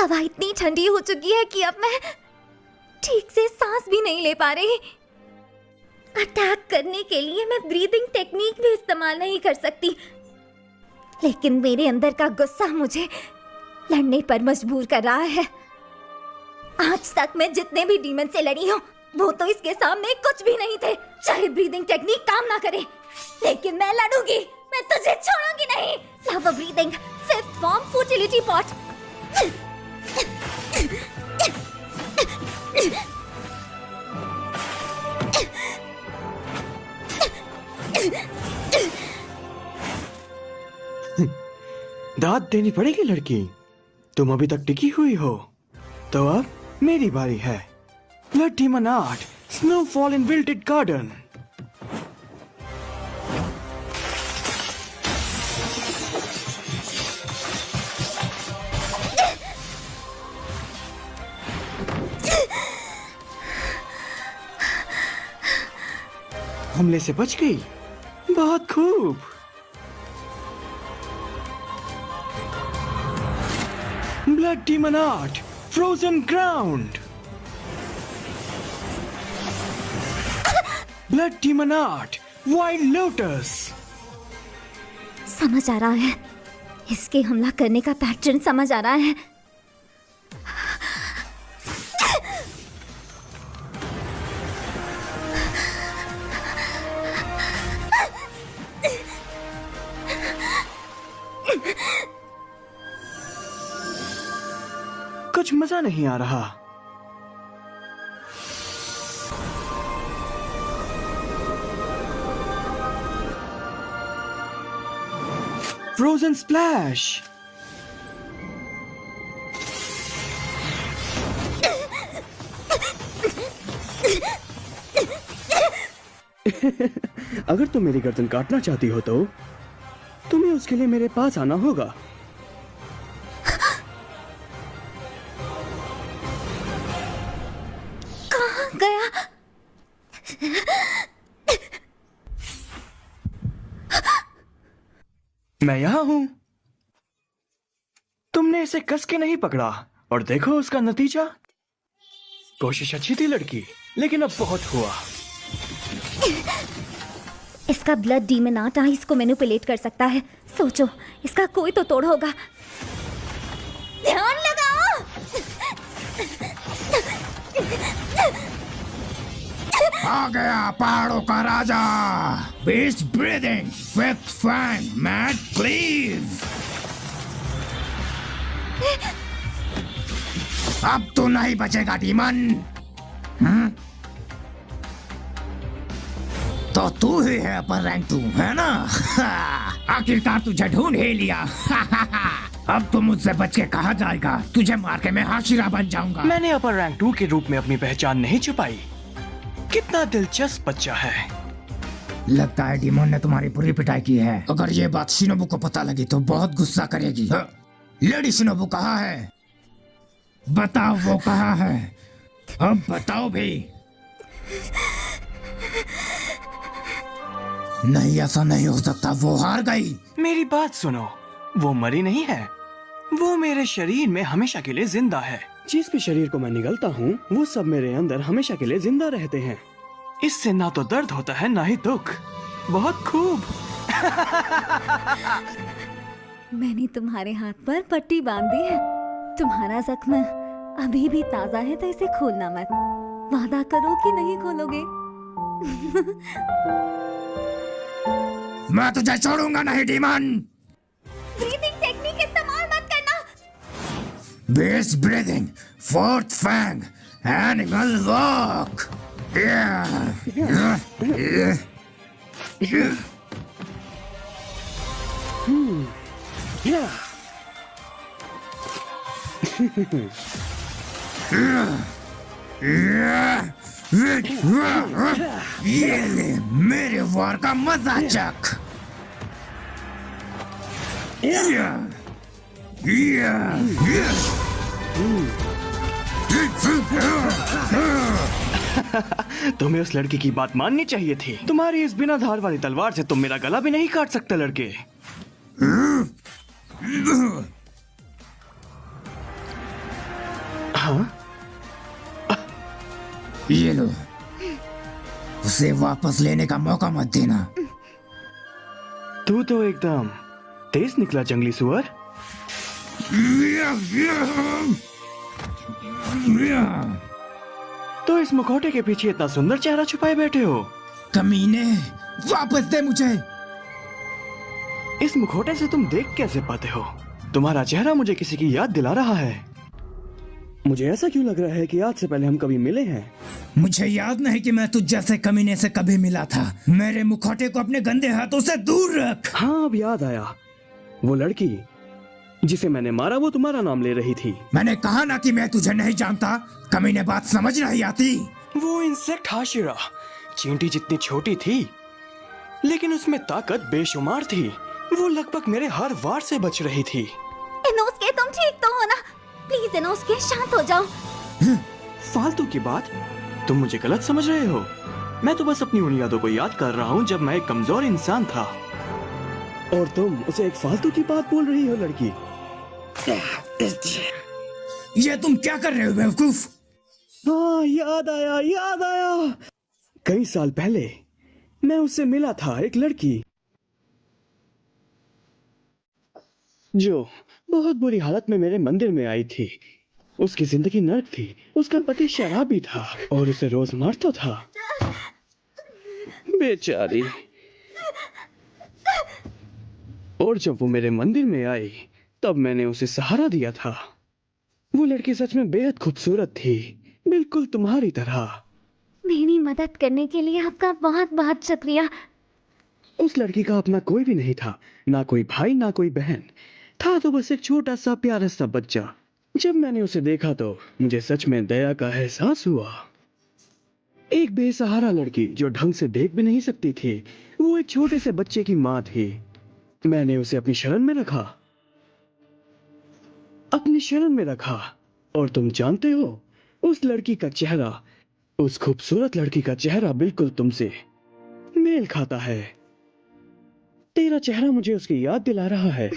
हवा इतनी ठंडी हो चुकी है कि अब मैं ठीक से सांस भी नहीं ले पा रही। अटैक करने के लिए मैं ब्रीदिंग टेक्निक भी इस्तेमाल नहीं कर सकती, लेकिन मेरे अंदर का गुस्सा मुझे लड़ने पर मजबूर कर रहा है। आज तक मैं जितने भी डीमन से लड़ी हूँ वो तो इसके सामने कुछ भी नहीं थे। चाहे ब्रीदिंग टेक्निक काम ना करे, लेकिन मैं लड़ूंगी, मैं तुझे छोड़ूंगी नहीं। Flower breathing, fifth form, fertility pot. दाद देनी पड़ेगी लड़की, तुम अभी तक टिकी हुई हो। तो अब मेरी बारी है। Blood demon art, snowfall in wilted garden. हमले से बच गई, बहुत खूब। Blood demon art, frozen ground. Blood demon art, wild lotus. समझ आ रहा है, इसके हमला करने का पैटर्न समझ आ रहा है। कुछ मजा नहीं आ रहा। Frozen splash. अगर तुम मेरी गर्दन काटना चाहती हो तो तुम्हें उसके लिए मेरे पास आना होगा। गया। मैं यहां हूं। तुमने इसे कस के नहीं पकड़ा और देखो उसका नतीजा। कोशिश अच्छी थी लड़की, लेकिन अब बहुत हुआ। इसका ब्लड डीमन आर्ट आइस को मैनिपुलेट कर सकता है। सोचो, इसका कोई तो तोड़ होगा। ध्यान लगाओ। आ गया पहाड़ों का राजा, beast breathing, fifth fang, mad cleave. अब तो नहीं बचेगा डीमन। तो तू ही है अपर रैंक 2, है ना? आखिरकार तुझे ढूंढ ही लिया। अब तो मुझसे बच के कहा जाएगा? तुझे मार के मैं हाशिरा बन जाऊंगा। मैंने अपर रैंक 2 के रूप में अपनी पहचान नहीं छुपाई। कितना दिलचस्प बच्चा है। लगता है डीमन ने तुम्हारी पूरी पिटाई की है। अगर ये बात शिनोबु को पता लगी तो बहुत गुस्सा करेगी। लेडी शिनोबु कहाँ है? बताओ वो कहाँ है? अब बताओ भी। नहीं, ऐसा नहीं हो सकता, वो हार गई। मेरी बात सुनो, वो मरी नहीं है। वो मेरे शरीर में हमेशा के लिए जिंदा है। जिस भी शरीर को मैं निगलता हूँ वो सब मेरे अंदर हमेशा के लिए जिंदा रहते हैं। इससे ना तो दर्द होता है ना ही दुख। बहुत खूब। मैंने तुम्हारे हाथ पर पट्टी बांध दी है। तुम्हारा जख्म अभी भी ताजा है तो इसे खोलना मत। वादा करो कि नहीं खोलोगे। मैं तुझे छोड़ूंगा नहीं डीमन। ब्रीदिंग टेक्निक इस्तेमाल मत करना। Best breathing, fourth fang, animal walk. ये ले मेरे वार का मजा चख। तुम्हें उस लड़की की बात माननी चाहिए थी। तुम्हारी इस बिना धार वाली तलवार से तुम मेरा गला भी नहीं काट सकते लड़के। हाँ, ये लो, उसे वापस लेने का मौका मत देना। तू तो एकदम तेज निकला जंगली सुअर। तो इस मुखौटे के पीछे इतना सुंदर चेहरा छुपाए बैठे हो। कमीने, वापस दे मुझे। इस मुखौटे से तुम देख कैसे पाते हो? तुम्हारा चेहरा मुझे किसी की याद दिला रहा है। मुझे ऐसा क्यों लग रहा है कि आज से पहले हम कभी मिले हैं? मुझे याद नहीं कि मैं तुझ जैसे कमीने से कभी मिला था। मेरे मुखौटे को अपने गंदे हाथों से दूर रख। हाँ, अब याद आया। वो लड़की जिसे मैंने मारा वो तुम्हारा नाम ले रही थी। मैंने कहा ना कि मैं तुझे नहीं जानता। कमीने, बात समझ नहीं आती। वो इंसेक्ट हाशिरा चींटी जितनी छोटी थी, लेकिन उसमें ताकत बेशुमार थी। वो लगभग मेरे हर वार से बच रही थी। इनोस्के, तुम ठीक तो हो ना? प्लीज इनोस्के, शांत हो जाओ। फालतू की बात, तुम मुझे गलत समझ रहे हो। मैं तो बस अपनी उन यादों को याद कर रहा हूँ जब मैं एक कमजोर इंसान था, और तुम उसे एक फालतू की बात बोल रही हो लड़की। ये तुम क्या कर रहे हो बेवकूफ? हाँ, याद आया, याद आया। कई साल पहले मैं उससे मिला था, एक लड़की जो बहुत बुरी हालत में मेरे मंदिर में आई थी। उसकी जिंदगी नर्क थी। उसका पति शराबी था और उसे रोज मारता था। बेचारी। और जब वो मेरे मंदिर में आई तब मैंने उसे सहारा दिया था। वो लड़की सच में बेहद खूबसूरत थी, बिल्कुल तुम्हारी तरह। मेरी मदद करने के लिए आपका बहुत बहुत शुक्रिया। उस लड़की का अपना कोई भी नहीं था, ना कोई भाई ना कोई बहन था, तो बस एक छोटा सा प्यारा सा बच्चा। जब मैंने उसे देखा तो मुझे सच में दया का एहसास हुआ। एक बेसहारा लड़की जो ढंग से देख भी नहीं सकती थी, वो एक छोटे से बच्चे की माँ थी। मैंने उसे अपनी शरण में रखा, अपनी शरण में रखा। और तुम जानते हो, उस लड़की का चेहरा, उस खूबसूरत लड़की का चेहरा बिल्कुल तुमसे मेल खाता है। तेरा चेहरा मुझे उसकी याद दिला रहा है।